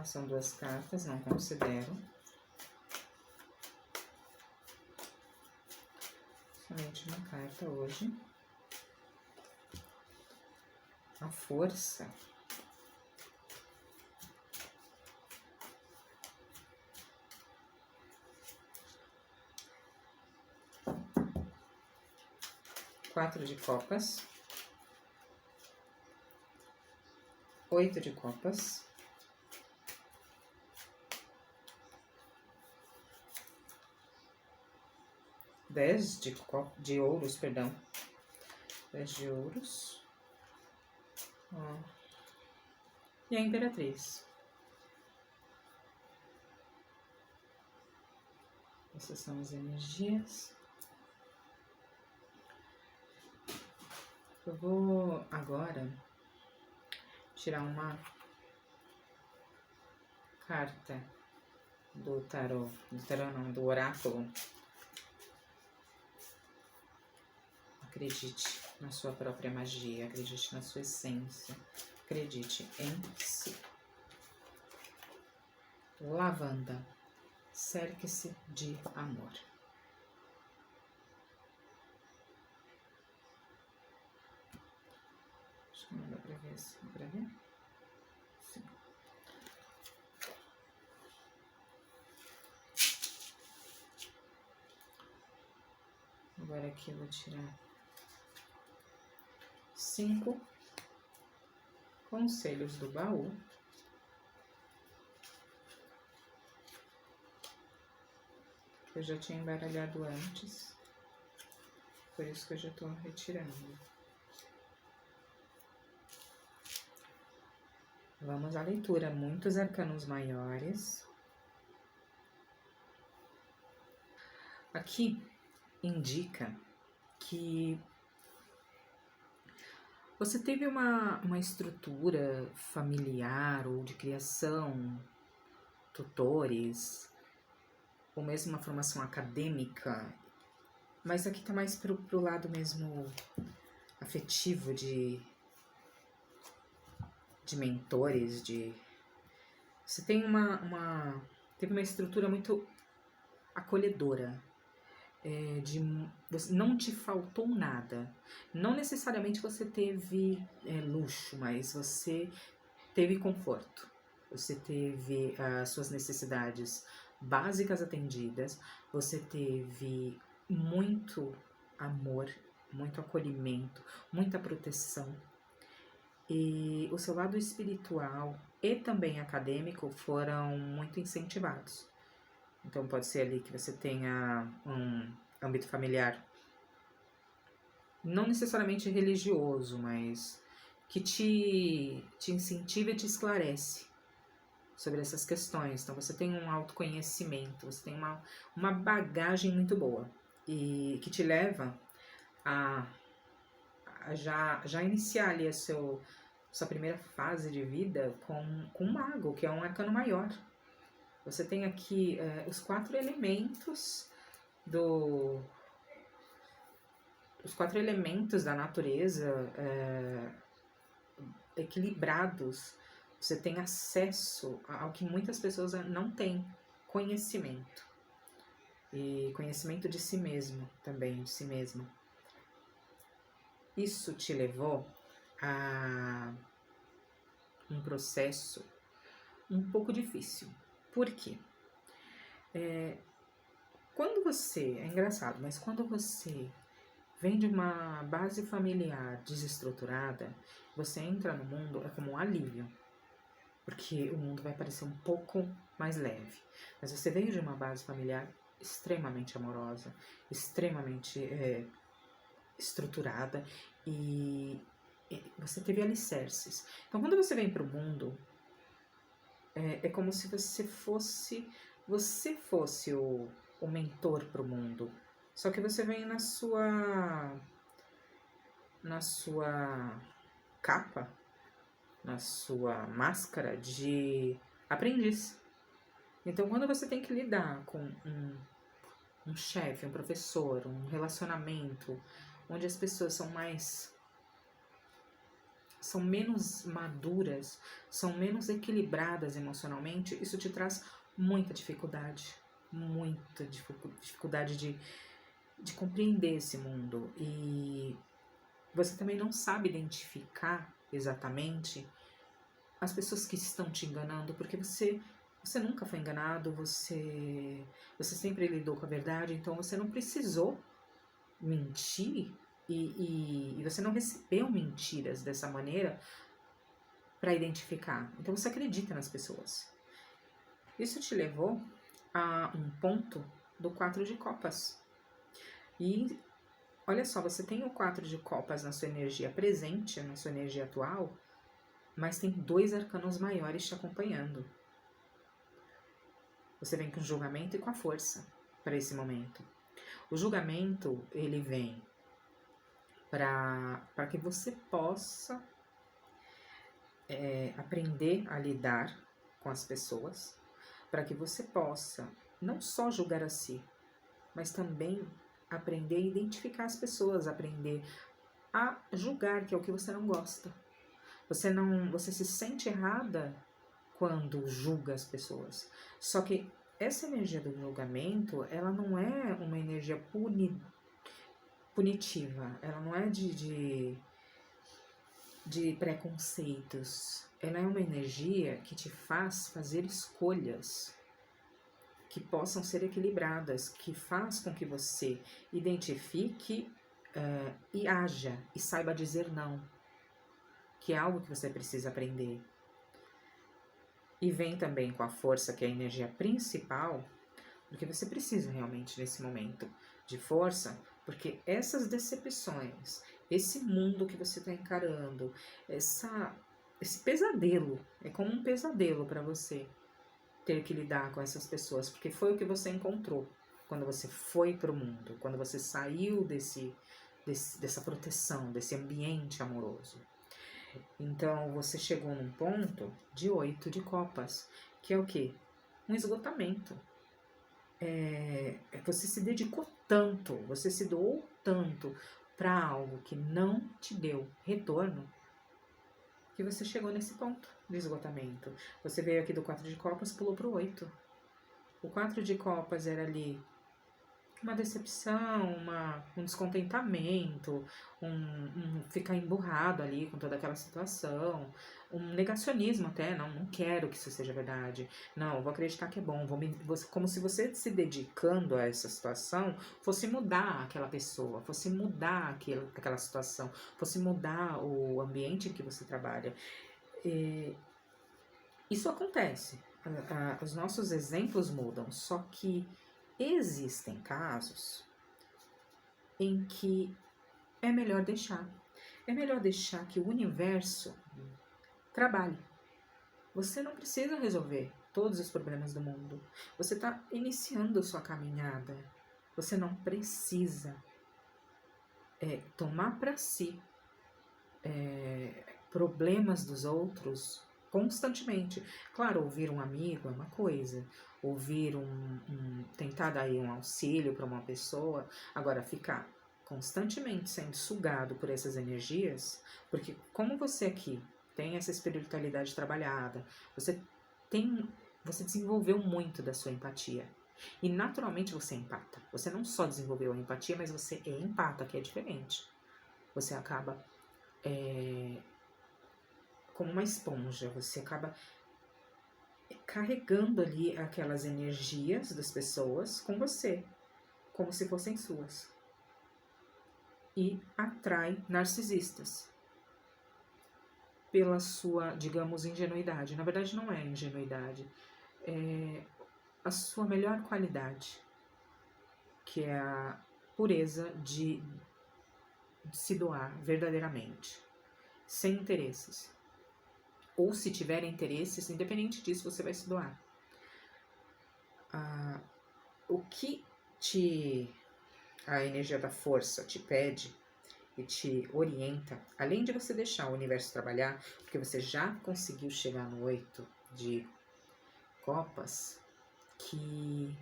São duas cartas, não considero. Somente uma carta hoje. A Força. Quatro de Copas. 8 de Copas. 10 de ouros, perdão. 10 de ouros. E a Imperatriz. Essas são as energias. Eu vou agora tirar uma carta do tarô. Do tarô não, do oráculo. Acredite na sua própria magia, acredite na sua essência, acredite em si. Lavanda, cerque-se de amor. Deixa eu mandar pra ver assim, pra ver? Sim. Agora aqui eu vou tirar 5 conselhos do baú. Eu já tinha embaralhado antes, por isso que eu já tô retirando. Vamos à leitura. Muitos arcanos maiores. Aqui indica que você teve uma estrutura familiar ou de criação, tutores, ou mesmo uma formação acadêmica, mas aqui tá mais pro lado mesmo afetivo, de de mentores, você tem teve uma estrutura muito acolhedora, não te faltou nada. Não necessariamente você teve luxo, mas você teve conforto. Você teve as suas necessidades básicas atendidas, você teve muito amor, muito acolhimento, muita proteção. E o seu lado espiritual e também acadêmico foram muito incentivados. Então pode ser ali que você tenha um âmbito familiar, não necessariamente religioso, mas que te incentiva e te esclarece sobre essas questões. Então você tem um autoconhecimento, você tem uma bagagem muito boa e que te leva a já iniciar ali sua primeira fase de vida com um mago, que é um arcano maior. Você tem aqui os 4 elementos os 4 elementos da natureza equilibrados. Você tem acesso ao que muitas pessoas não têm, conhecimento. E conhecimento de si mesmo também, de si mesma. Isso te levou a um processo um pouco difícil. Por quê? Quando você... É engraçado, mas quando você vem de uma base familiar desestruturada, você entra no mundo, é como um alívio. Porque o mundo vai parecer um pouco mais leve. Mas você veio de uma base familiar extremamente amorosa, extremamente estruturada e você teve alicerces. Então, quando você vem para o mundo, é como se você fosse o mentor para o mundo. Só que você vem na sua capa, na sua máscara de aprendiz. Então, quando você tem que lidar com um chefe, um professor, um relacionamento, onde as pessoas são menos maduras, são menos equilibradas emocionalmente, isso te traz muita dificuldade de compreender esse mundo. E você também não sabe identificar exatamente as pessoas que estão te enganando, porque você nunca foi enganado, você sempre lidou com a verdade, então você não precisou mentir e você não recebeu mentiras dessa maneira para identificar. Então você acredita nas pessoas. Isso te levou a um ponto do 4 de copas. E olha só, você tem o 4 de copas na sua energia presente, na sua energia atual, mas tem 2 arcanos maiores te acompanhando. Você vem com o julgamento e com a força para esse momento. O julgamento, ele vem para que você possa aprender a lidar com as pessoas, para que você possa não só julgar a si, mas também aprender a identificar as pessoas, aprender a julgar, que é o que você não gosta. Você se sente errada quando julga as pessoas. Só que essa energia do julgamento, ela não é uma energia punitiva, ela não é de preconceitos. Ela é uma energia que te faz fazer escolhas que possam ser equilibradas, que faz com que você identifique e haja e saiba dizer não, que é algo que você precisa aprender. E vem também com a força, que é a energia principal, porque você precisa realmente nesse momento de força, porque essas decepções, esse mundo que você está encarando, esse pesadelo, é como um pesadelo para você ter que lidar com essas pessoas, porque foi o que você encontrou quando você foi para o mundo, quando você saiu dessa proteção, desse ambiente amoroso. Então, você chegou num ponto de 8 de copas, que é o quê? Um esgotamento. Você se dedicou tanto, você se doou tanto para algo que não te deu retorno, que você chegou nesse ponto de esgotamento. Você veio aqui do 4 de copas, pulou pro 8. O 4 de copas era ali uma decepção, um descontentamento, um ficar emburrado ali com toda aquela situação, um negacionismo até, não quero que isso seja verdade, não, vou acreditar que é bom, como se você se dedicando a essa situação fosse mudar aquela pessoa, fosse mudar aquela situação, fosse mudar o ambiente em que você trabalha. Isso acontece, os nossos exemplos mudam, só que existem casos em que é melhor deixar. É melhor deixar que o universo trabalhe. Você não precisa resolver todos os problemas do mundo. Você está iniciando sua caminhada. Você não precisa tomar para si problemas dos outros constantemente. Claro, ouvir um amigo é uma coisa, ouvir tentar dar aí um auxílio para uma pessoa, agora ficar constantemente sendo sugado por essas energias, porque como você aqui tem essa espiritualidade trabalhada, você desenvolveu muito da sua empatia. E naturalmente você é empata. Você não só desenvolveu a empatia, mas você é empata, que é diferente. Você acaba como uma esponja, você acaba carregando ali aquelas energias das pessoas com você, como se fossem suas. E atrai narcisistas pela sua, digamos, ingenuidade. Na verdade, não é ingenuidade, é a sua melhor qualidade, que é a pureza de se doar verdadeiramente, sem interesses. Ou se tiver interesses, independente disso, você vai se doar. O que a energia da força te pede e te orienta, além de você deixar o universo trabalhar, porque você já conseguiu chegar no 8 de copas, que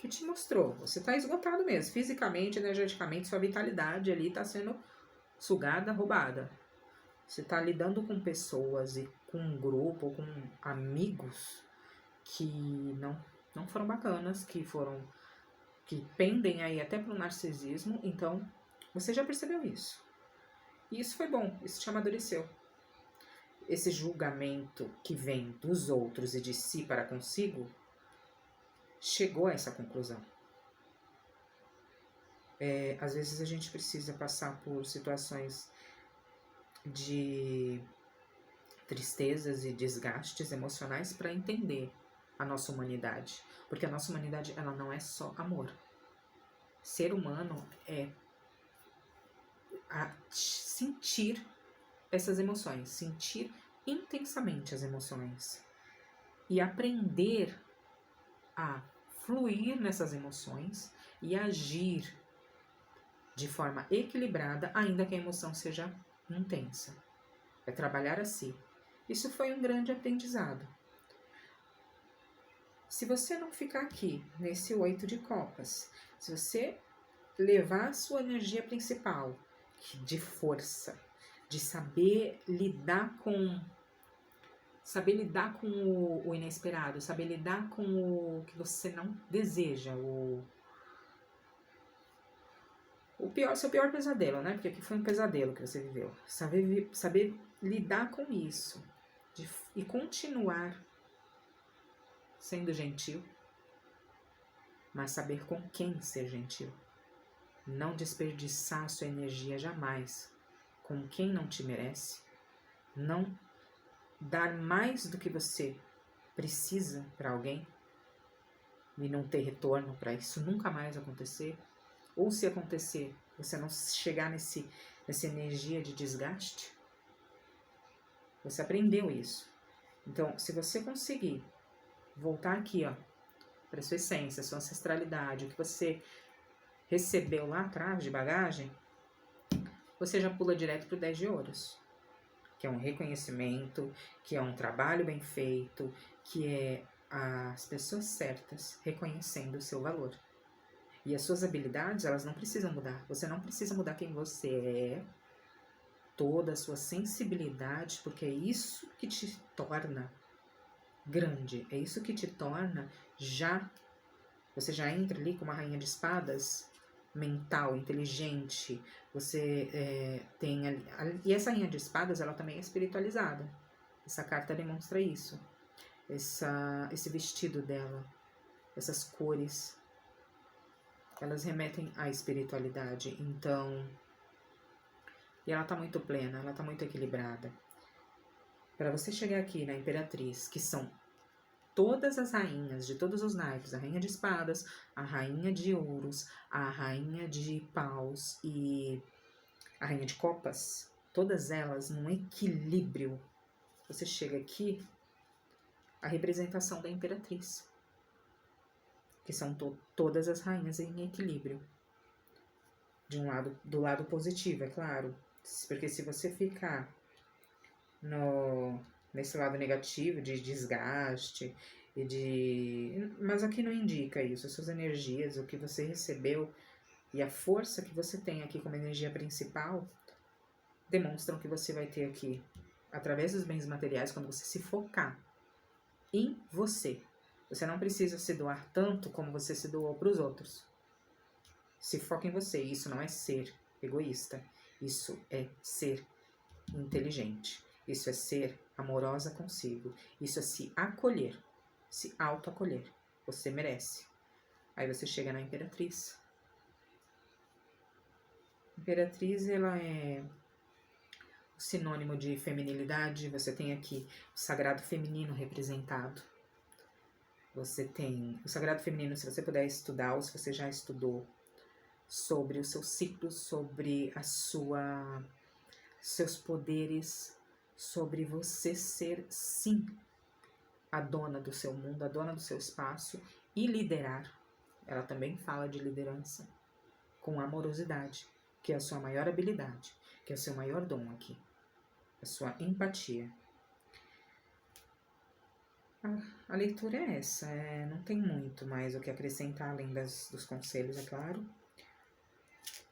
te mostrou, você está esgotado mesmo, fisicamente, energeticamente, sua vitalidade ali está sendo sugada, roubada. Você está lidando com pessoas e com um grupo, com amigos que não foram bacanas, que pendem aí até para o narcisismo. Então, você já percebeu isso. E isso foi bom, isso te amadureceu. Esse julgamento que vem dos outros e de si para consigo chegou a essa conclusão. Às vezes a gente precisa passar por situações de tristezas e desgastes emocionais para entender a nossa humanidade, porque a nossa humanidade, ela não é só amor. Ser humano é sentir essas emoções, sentir intensamente as emoções e aprender a fluir nessas emoções e agir de forma equilibrada, ainda que a emoção seja intensa. É trabalhar a si. Isso foi um grande aprendizado. Se você não ficar aqui, nesse 8 de copas, se você levar a sua energia principal, de força, de saber lidar com o inesperado, saber lidar com o que você não deseja, seu pior pesadelo, né? Porque aqui foi um pesadelo que você viveu. Saber lidar com isso e continuar sendo gentil, mas saber com quem ser gentil. Não desperdiçar sua energia jamais com quem não te merece. Não dar mais do que você precisa para alguém e não ter retorno para isso nunca mais acontecer. Ou se acontecer, você não chegar nessa energia de desgaste. Você aprendeu isso. Então, se você conseguir voltar aqui, para sua essência, sua ancestralidade, o que você recebeu lá atrás de bagagem, você já pula direto pro 10 de ouros, que é um reconhecimento, que é um trabalho bem feito, que é as pessoas certas reconhecendo o seu valor. E as suas habilidades, elas não precisam mudar. Você não precisa mudar quem você é toda a sua sensibilidade, porque é isso que te torna grande, é isso que te torna você já entra ali com uma rainha de espadas mental, inteligente, você tem ali, e essa rainha de espadas, ela também é espiritualizada, essa carta demonstra isso, esse vestido dela, essas cores, elas remetem à espiritualidade, então, e ela tá muito plena, ela tá muito equilibrada. Para você chegar aqui na Imperatriz, que são todas as rainhas de todos os naipes, a rainha de espadas, a rainha de ouros, a rainha de paus e a rainha de copas, todas elas num equilíbrio. Você chega aqui, a representação da Imperatriz, que são todas as rainhas em equilíbrio. De um lado, do lado positivo, é claro, porque se você ficar nesse lado negativo de desgaste mas aqui não indica isso, as suas energias, o que você recebeu e a força que você tem aqui como energia principal demonstram que você vai ter aqui, através dos bens materiais, quando você se focar em você. Você não precisa se doar tanto como você se doou para os outros. Se foca em você, isso não é ser egoísta, isso é ser inteligente. Isso é ser amorosa consigo. Isso é se acolher, se auto-acolher. Você merece. Aí você chega na Imperatriz. Imperatriz, ela é o sinônimo de feminilidade. Você tem aqui o sagrado feminino representado. Você tem o sagrado feminino, se você puder estudar, ou se você já estudou, sobre o seu ciclo, sobre seus poderes, sobre você ser, sim, a dona do seu mundo, a dona do seu espaço e liderar. Ela também fala de liderança com amorosidade, que é a sua maior habilidade, que é o seu maior dom aqui, a sua empatia. A leitura é essa, não tem muito mais o que acrescentar além dos conselhos, é claro,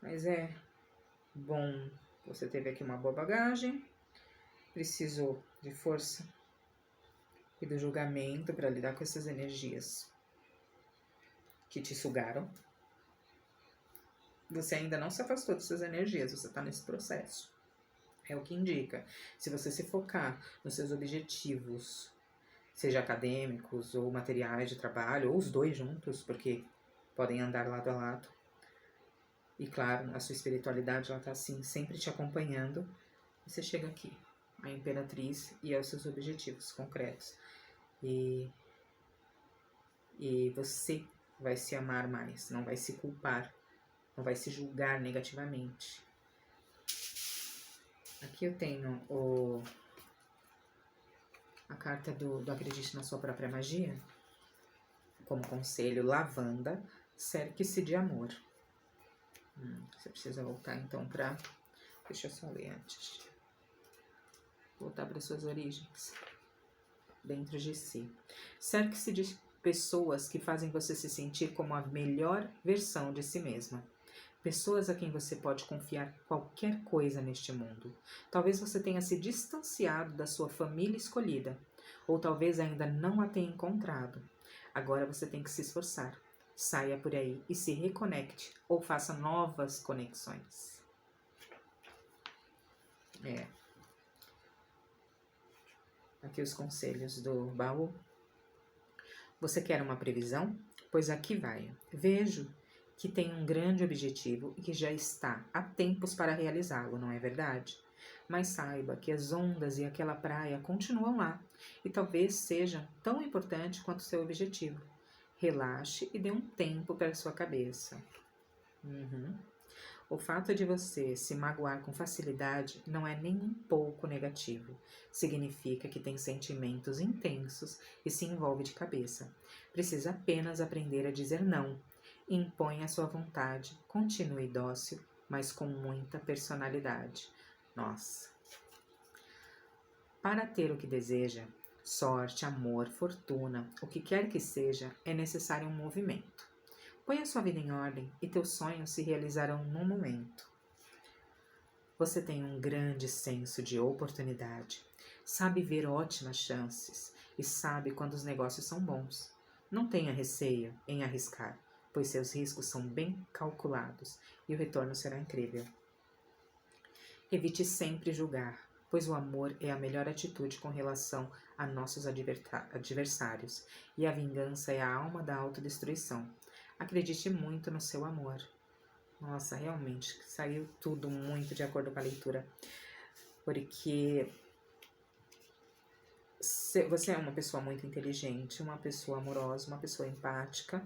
mas é bom. Você teve aqui uma boa bagagem, precisou de força e do julgamento para lidar com essas energias que te sugaram. Você ainda não se afastou dessas energias, você está nesse processo. É o que indica. Se você se focar nos seus objetivos, seja acadêmicos ou materiais de trabalho, ou os dois juntos, porque podem andar lado a lado. E claro, a sua espiritualidade, ela está assim, sempre te acompanhando. Você chega aqui, a Imperatriz, e aos seus objetivos concretos. E você vai se amar mais, não vai se culpar, não vai se julgar negativamente. Aqui eu tenho a carta do Acredite na Sua Própria Magia, como conselho, lavanda, cerque-se de amor. Você precisa voltar então para... Deixa eu só ler antes. Voltar para suas origens. Dentro de si. Cerque-se de pessoas que fazem você se sentir como a melhor versão de si mesma. Pessoas a quem você pode confiar qualquer coisa neste mundo. Talvez você tenha se distanciado da sua família escolhida, ou talvez ainda não a tenha encontrado. Agora você tem que se esforçar. Saia por aí e se reconecte, ou faça novas conexões. Aqui os conselhos do baú. Você quer uma previsão? Pois aqui vai. Vejo que tem um grande objetivo e que já está há tempos para realizá-lo, não é verdade? Mas saiba que as ondas e aquela praia continuam lá e talvez sejam tão importantes quanto seu objetivo. Relaxe e dê um tempo para sua cabeça. O fato de você se magoar com facilidade não é nem um pouco negativo. Significa que tem sentimentos intensos e se envolve de cabeça. Precisa apenas aprender a dizer não. Imponha a sua vontade, continue dócil, mas com muita personalidade. Nossa! Para ter o que deseja, sorte, amor, fortuna, o que quer que seja, é necessário um movimento. Põe a sua vida em ordem e teus sonhos se realizarão no momento. Você tem um grande senso de oportunidade, sabe ver ótimas chances e sabe quando os negócios são bons. Não tenha receio em arriscar, pois seus riscos são bem calculados e o retorno será incrível. Evite sempre julgar, pois o amor é a melhor atitude com relação a nossos adversários e a vingança é a alma da autodestruição. Acredite muito no seu amor. Nossa, realmente, saiu tudo muito de acordo com a leitura, porque você é uma pessoa muito inteligente, uma pessoa amorosa, uma pessoa empática.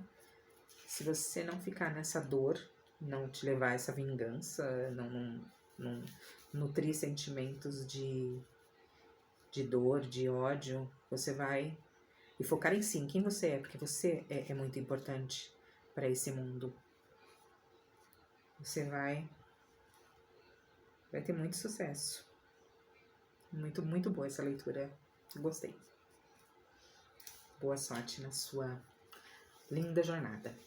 Se você não ficar nessa dor, não te levar a essa vingança, não nutrir sentimentos de dor, de ódio, você vai e focar em si, em quem você é, porque você é muito importante para esse mundo. Você vai ter muito sucesso. Muito, muito boa essa leitura. Gostei. Boa sorte na sua linda jornada.